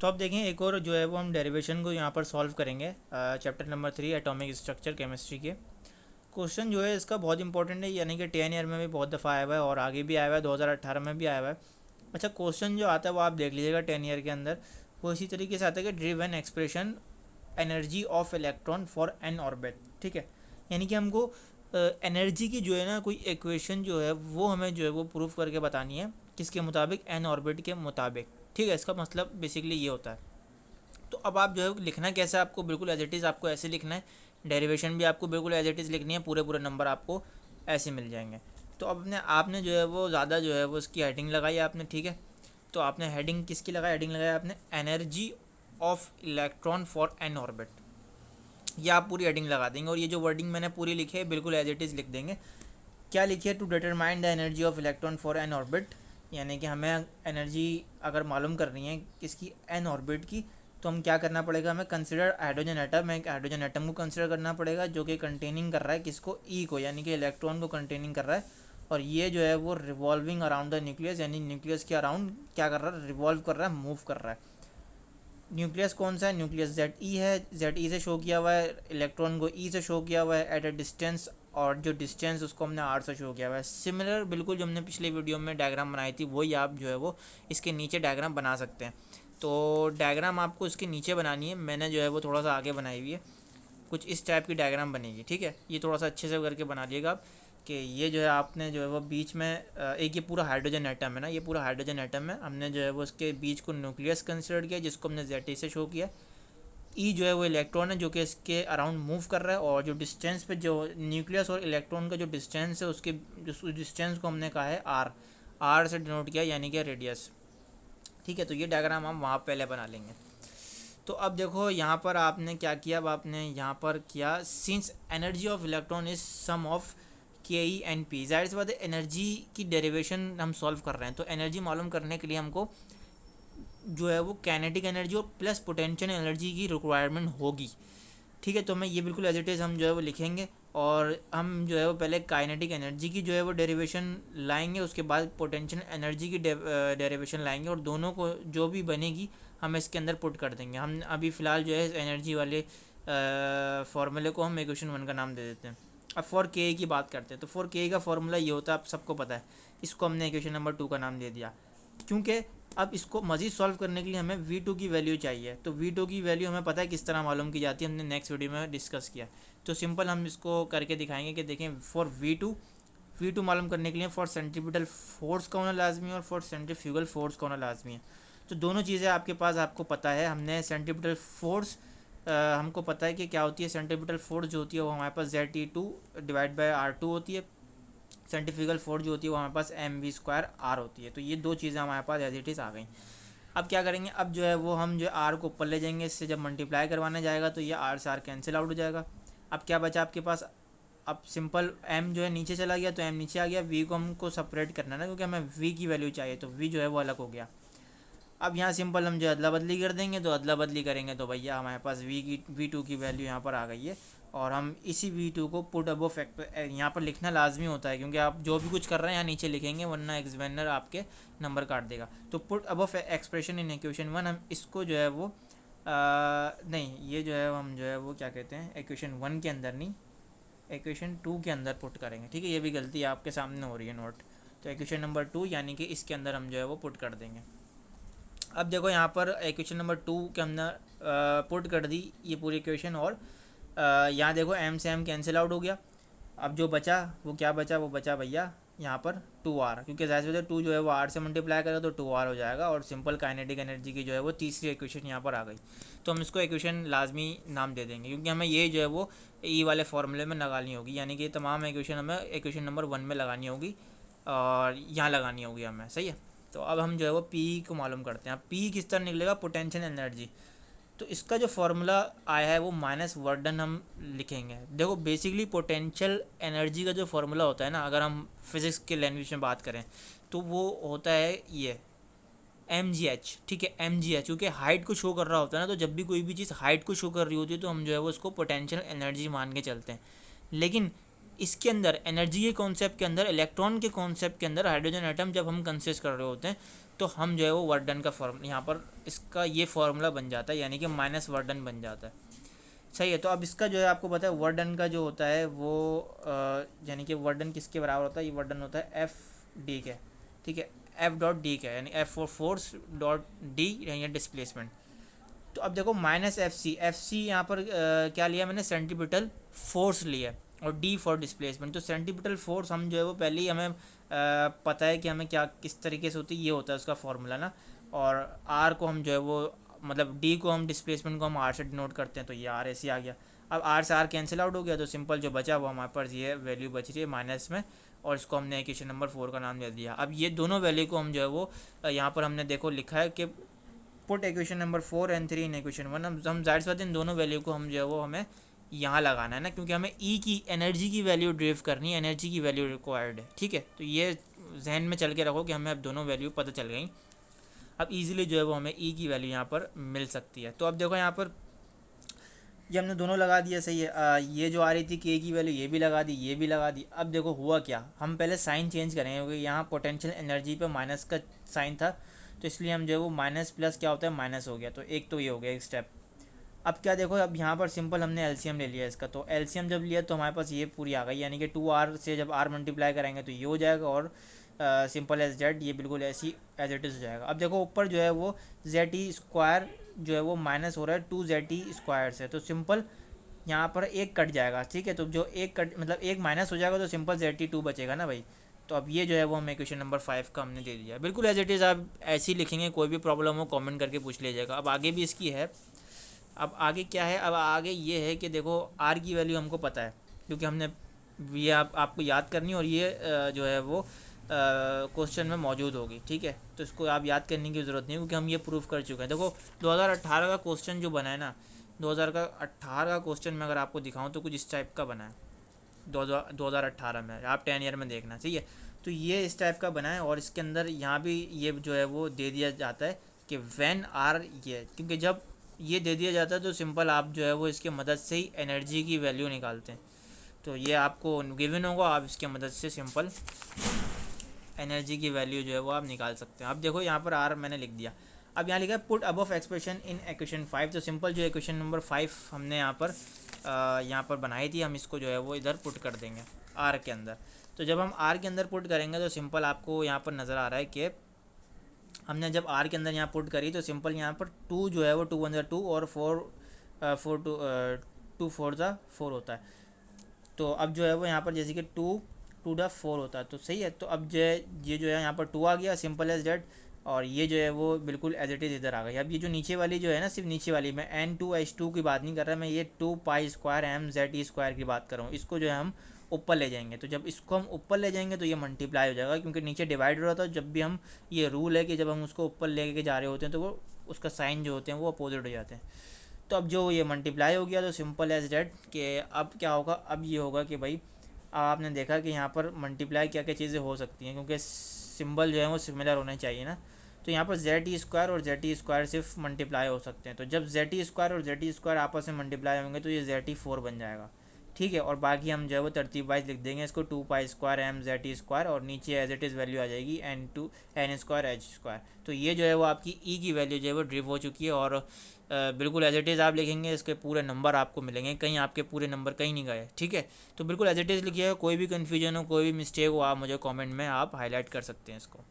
तो अब देखें एक और जो है वो हम डेरिवेशन को यहाँ पर सॉल्व करेंगे chapter number 3 atomic structure chemistry के। क्वेश्चन जो है इसका बहुत इंपॉर्टेंट है, यानी कि 10 ईयर में भी बहुत दफ़ा आया हुआ है और आगे भी आया हुआ है, 2018 में भी आया हुआ है। अच्छा, क्वेश्चन जो आता है वो आप देख लीजिएगा 10 ईयर के अंदर, वो इसी तरीके से आता है कि derive an expression energy of electron for N orbit. ठीक है, यानी कि हमको एनर्जी की जो है ना कोई इक्वेशन जो है वो हमें जो है वो प्रूफ करके बतानी है, किसके मुताबिक, एन ऑर्बिट के मुताबिक। ठीक है, इसका मतलब बेसिकली ये होता है। तो अब आप जो है लिखना कैसा है, आपको बिल्कुल एज इट इज़ आपको ऐसे लिखना है, डेरिवेशन भी आपको बिल्कुल एज इट इज़ लिखनी है, पूरे पूरे नंबर आपको ऐसे मिल जाएंगे। तो अब आपने जो है वो ज़्यादा जो है वो उसकी हेडिंग लगाई आपने। ठीक है, तो आपने हेडिंग किसकी लगाई, हेडिंग लगाया आपने energy of electron for N orbit, ये आप पूरी हेडिंग लगा देंगे। और ये जो वर्डिंग मैंने पूरी लिखी है बिल्कुल एज इट इज़ लिख देंगे। क्या लिखिए, to determine the energy of electron for N orbit, यानी कि हमें एनर्जी अगर मालूम करनी है किसकी, एन ऑर्बिट की, तो हम क्या करना पड़ेगा, हमें कंसिडर हाइड्रोजन एटम, एक हाइड्रोजन एटम को कंसिडर करना पड़ेगा जो कि कंटेनिंग कर रहा है किसको, ई को, यानी कि इलेक्ट्रॉन को कंटेनिंग कर रहा है। और ये जो है वो रिवॉल्विंग अराउंड द न्यूक्लियस, यानी न्यूक्लियस के अराउंड क्या कर रहा है, रिवॉल्व कर रहा है, मूव कर रहा है। न्यूक्लियस कौन सा है, न्यूक्लियस जेड ई है, जेड ई से शो किया हुआ है, इलेक्ट्रॉन को ई से शो किया हुआ है एट अ डिस्टेंस, और जो डिस्टेंस उसको हमने आर से शो किया हुआ है। सिमिलर बिल्कुल जो हमने पिछले वीडियो में डायग्राम बनाई थी वही आप जो है वो इसके नीचे डायग्राम बना सकते हैं। तो डायग्राम आपको इसके नीचे बनानी है, मैंने जो है वो थोड़ा सा आगे बनाई हुई है, कुछ इस टाइप की डायग्राम बनेगी। ठीक है, ये थोड़ा सा अच्छे से करके बना लिएगा आप, कि ये जो है आपने जो है वो बीच में एक ये पूरा हाइड्रोजन एटम है ना, ये पूरा हाइड्रोजन एटम है, हमने जो है वो उसके बीच को न्यूक्लियस कंसिडर किया जिसको हमने जेड से शो किया। ई जो है वो इलेक्ट्रॉन है जो कि इसके अराउंड मूव कर रहा है, और जो डिस्टेंस पे जो न्यूक्लियस और इलेक्ट्रॉन का जो डिस्टेंस है उसके उस डिस्टेंस को हमने कहा है आर, आर से डिनोट किया, यानी कि रेडियस। ठीक है, तो ये डायग्राम हम वहाँ पहले बना लेंगे। तो अब देखो यहाँ पर आपने क्या किया, अब आपने यहाँ पर किया, since energy of electron is sum of K E N P, जाहिर सी बात है एनर्जी की डेरिवेशन हम सॉल्व कर रहे हैं, तो एनर्जी मालूम करने के लिए हमको जो है वो काइनेटिक एनर्जी और प्लस पोटेंशियल एनर्जी की रिक्वायरमेंट होगी। ठीक है, तो मैं ये बिल्कुल एज इट इज़ हम जो है वो लिखेंगे, और हम जो है वो पहले काइनेटिक एनर्जी की जो है वो डेरिवेशन लाएंगे, उसके बाद पोटेंशियल एनर्जी की डेरिवेशन लाएंगे, और दोनों को जो भी बनेगी हम इसके अंदर पुट कर देंगे। हम अभी फ़िलहाल जो है एनर्जी वाले फार्मूले को हम इक्वेशन 1 का नाम दे देते हैं। अब फॉर के की बात करते हैं, तो फॉर के का फार्मूला ये होता है, आप सबको पता है, इसको हमने इक्वेशन नंबर 2 का नाम दे दिया, क्योंकि अब इसको मज़ीद सॉल्व करने के लिए हमें V2 की वैल्यू चाहिए। तो V2 की वैल्यू हमें पता है किस तरह मालूम की जाती है, हमने नेक्स्ट वीडियो में डिस्कस किया। तो सिंपल हम इसको करके दिखाएंगे कि देखें, फॉर V2 मालूम करने के लिए फॉर सेंट्रीपिटल फोर्स का होना लाजमी है और फॉर सेंट्रीफ्यूगल फोर्स का होना लाजमी है। तो दोनों चीज़ें आपके पास आपको पता है। हमने सेंट्रीपिटल फोर्स हमको पता है कि क्या होती है, सेंट्रीपिटल फोर्स जो होती है वो हमारे पास ZT2 डिवाइड बाई R2 होती है, सेंट्रीफ्यूगल फोर्स जो होती है वो हमारे पास mv²r होती है। तो ये दो चीज़ें हमारे पास एज इट इज़ आ गई। अब क्या करेंगे, अब जो है वो हम जो r को ऊपर ले जाएंगे, इससे जब मल्टीप्लाई करवाने जाएगा तो ये r से r कैंसिल आउट हो जाएगा। अब क्या बचा आपके पास, अब सिंपल m जो है नीचे चला गया तो m नीचे आ गया, v को हमको सेपरेट करना है ना, क्योंकि हमें v की वैल्यू चाहिए, तो v जो है वो अलग हो गया। अब यहाँ सिंपल हम जो अदला बदली कर देंगे, तो अदला बदली करेंगे तो भैया हमारे पास V2 की वैल्यू यहाँ पर आ गई है, और हम इसी V2 को पुट अबव फैक्टर यहाँ पर लिखना लाजमी होता है, क्योंकि आप जो भी कुछ कर रहे हैं यहाँ नीचे लिखेंगे, वरना एग्जामिनर आपके नंबर काट देगा। तो put above expression in equation 1, हम इसको जो है वो नहीं, ये जो है हम जो है वो क्या कहते हैं, इक्वेशन 1 के अंदर नहीं, इक्वेशन 2 के अंदर पुट करेंगे। ठीक है, ये भी गलती आपके सामने हो रही है नोट। तो इक्वेशन नंबर 2 यानी कि इसके अंदर हम जो है वो पुट कर देंगे। अब देखो यहाँ पर इक्वेशन नंबर 2 के अंदर पुट कर दी ये पूरी इक्वेशन, और यहाँ देखो m से m कैंसिल आउट हो गया। अब जो बचा वो क्या बचा, वो बचा भैया यहाँ पर 2r, क्योंकि ज़ाहिर सी बात है 2 जो है वो r से मल्टीप्लाई करेगा तो 2r हो जाएगा, और सिंपल काइनेटिक एनर्जी की जो है वो तीसरी इक्वेशन यहाँ पर आ गई। तो हम इसको इक्वेशन लाजमी नाम दे देंगे, क्योंकि हमें ये जो है वो ई वाले फार्मूले में लगानी होगी, यानी कि तमाम इक्वेशन हमें इक्वेशन नंबर 1 में लगानी होगी और यहाँ लगानी होगी हमें। सही है, तो अब हम जो है वो पी को मालूम करते हैं। पी किस तरह निकलेगा, पोटेंशियल एनर्जी। तो इसका जो फार्मूला आया है वो माइनस वर्डन हम लिखेंगे। देखो बेसिकली पोटेंशियल एनर्जी का जो फार्मूला होता है ना, अगर हम फिज़िक्स के लैंग्वेज में बात करें तो वो होता है ये mgh। ठीक है, mgh, क्योंकि हाइट को शो कर रहा होता है ना, तो जब भी कोई भी चीज़ हाइट को शो कर रही होती है तो हम जो है वो उसको पोटेंशियल एनर्जी मान के चलते हैं। लेकिन इसके अंदर एनर्जी के कॉन्सेप्ट के अंदर, इलेक्ट्रॉन के कॉन्सेप्ट के अंदर, हाइड्रोजन एटम जब हम कंसिडर कर रहे होते हैं तो तो हम जो है वो वर्क डन का फॉर्म यहाँ पर इसका ये फार्मूला बन जाता है, यानी कि माइनस वर्क डन बन जाता है। सही है। तो अब इसका जो है आपको पता है वर्क डन का जो होता है वो यानी कि वर्क डन किसके बराबर होता है, ये वर्क डन होता है एफ डी के, ठीक है, एफ डॉट डी का, यानी F for force dot D यानी डिस्प्लेसमेंट। तो अब देखो माइनस एफ सी यहाँ पर क्या लिया मैंने, सेंटीपिटल फोर्स लिया और डी फॉर डिस्प्लेसमेंट। तो सेंटीपिटल फोर्स हम जो है वो पहले ही हमें पता है कि हमें क्या किस तरीके से होती है, ये होता है उसका फॉर्मूला ना। और आर को हम जो है वो मतलब डी को हम डिस्प्लेसमेंट को हम आर से डिनोट करते हैं, तो ये आर ऐसे आ गया। अब आर से आर कैंसिल आउट हो गया, तो सिंपल जो बचा वो हमारे पास ये वैल्यू बच रही है माइनस में, और इसको हमने इक्वेशन नंबर 4 का नाम दे दिया। अब ये दोनों वैल्यू को हम जो है वो यहाँ पर हमने देखो लिखा है कि put equation number 4 and 3 in equation 1। हम जाहिर सी बात इन दोनों वैल्यू को हम जो है वो हमें यहाँ लगाना है ना, क्योंकि हमें ई की एनर्जी की वैल्यू ड्राइव करनी है, एनर्जी की वैल्यू रिक्वायर्ड है, ठीक है। तो ये जहन में चल के रखो कि हमें अब दोनों वैल्यू पता चल गई। अब इजीली जो है वो हमें ई की वैल्यू यहाँ पर मिल सकती है। तो अब देखो यहाँ पर ये हमने दोनों लगा दिया, सही है। ये जो आ रही थी के की वैल्यू ये भी लगा दी, ये भी लगा दी। अब देखो हुआ क्या, हम पहले साइन चेंज करेंगे क्योंकि यहाँ पोटेंशियल एनर्जी पे माइनस का साइन था, तो इसलिए हम जो है वो माइनस प्लस क्या होता है माइनस हो गया। तो एक तो ये हो गया एक स्टेप। अब क्या देखो, अब यहाँ पर सिंपल हमने एलसीएम ले लिया इसका, तो एलसीएम जब लिया तो हमारे पास ये पूरी आ गई, यानी कि 2r से जब r मल्टीप्लाई करेंगे तो ये हो जाएगा, और सिंपल एज जेड ये बिल्कुल ऐसी एज इट इज़ हो जाएगा। अब देखो ऊपर जो है वो जेड ई स्क्वायर जो है वो माइनस हो रहा है 2 ZT स्क्वायर से, तो सिंपल यहाँ पर एक कट जाएगा, ठीक है। तो जो एक कट मतलब एक माइनस हो जाएगा तो सिंपल ZT2 बचेगा ना भाई। तो अब ये जो है वो हम इक्वेशन नंबर 5 का हमने दे दिया, बिल्कुल एज इट इज़। आप ऐसे ही लिखेंगे, कोई भी प्रॉब्लम हो कमेंट करके पूछ लीजिएगा। अब आगे भी इसकी है। अब आगे क्या है, अब आगे ये है कि देखो आर की वैल्यू हमको पता है, क्योंकि हमने ये आपको याद करनी, और ये जो है वो क्वेश्चन में मौजूद होगी, ठीक है। तो इसको आप याद करने की ज़रूरत नहीं, क्योंकि हम ये प्रूफ कर चुके हैं। देखो 2018 का क्वेश्चन जो बना है ना, 2018 का क्वेश्चन में अगर आपको दिखाऊं तो कुछ इस टाइप का बना है। 2018 में आप 10 ईयर में देखना, ठीक है। तो ये इस टाइप का बना है, और इसके अंदर यहाँ भी ये जो है वो दे दिया जाता है कि व्हेन आर, ये क्योंकि जब ये दे दिया जाता है तो सिंपल आप जो है वो इसके मदद से ही एनर्जी की वैल्यू निकालते हैं। तो ये आपको गिवन होगा, आप इसके मदद से सिंपल एनर्जी की वैल्यू जो है वो आप निकाल सकते हैं। अब देखो यहाँ पर आर मैंने लिख दिया। अब यहाँ लिखा है put above expression in equation 5। तो सिंपल जो इक्वेशन नंबर 5 हमने यहाँ पर बनाई थी, हम इसको जो है वो इधर पुट कर देंगे आर के अंदर। तो जब हम आर के अंदर पुट करेंगे तो सिंपल आपको यहाँ पर नज़र आ रहा है कि हमने जब आर के अंदर यहाँ पुट करी तो सिंपल यहाँ पर 2 जो है वो 2 1 2 और 2 4 4 होता है। तो अब जो है वो यहाँ पर जैसे कि 2 4 होता है, तो सही है। तो अब ये जो है यहाँ पर 2 आ गया, सिंपल एज डेट, और ये जो है वो बिल्कुल एज इट इज़ इधर आ गई। अब ये जो नीचे वाली जो है ना, सिर्फ नीचे वाली, मैं N2H2 की बात नहीं कर रहा, मैं ये 2 pi square M Z E square की बात कर रहा हूँ। इसको जो है हम ऊपर ले जाएंगे, तो जब इसको हम ऊपर ले जाएंगे तो ये मल्टीप्लाई हो जाएगा, क्योंकि नीचे डिवाइड हो रहा था। जब भी हम, ये रूल है कि जब हम उसको ऊपर लेके जा रहे होते हैं तो वो उसका साइन जो होते हैं वो अपोजिट हो जाते हैं। तो अब जो ये मल्टीप्लाई हो गया तो सिंपल एज डेट कि अब क्या होगा, अब ये होगा कि भाई आपने देखा कि यहाँ पर मल्टीप्लाई क्या क्या चीज़ें हो सकती हैं, क्योंकि सिंबल जो है वो सिमिलर होने चाहिए ना। तो यहाँ पर ZT स्क्वायर और ZT स्क्वायर सिर्फ मल्टीप्लाई हो सकते हैं। तो जब ZT स्क्वायर और ZT स्क्वायर आपस में मल्टीप्लाई होंगे तो ये ZT4 बन जाएगा, ठीक है। और बाकी हम जो है वो तरतीब वाइज लिख देंगे इसको, 2 pi square M ZT square, और नीचे एज इट इज़ वैल्यू आ जाएगी N स्क्वायर H स्क्वायर। तो ये जो है वो आपकी ई की वैल्यू जो है वो ड्रिव हो चुकी है, और बिल्कुल एज इट इज़ आप लिखेंगे, इसके पूरे नंबर आपको मिलेंगे, कहीं आपके पूरे नंबर कहीं नहीं गए, ठीक है। तो बिल्कुल एज इट इज़ लिखिएगा, कोई भी कन्फ्यूजन हो, कोई भी मिस्टेक हो, आप मुझे कमेंट में आप हाईलाइट कर सकते हैं इसको।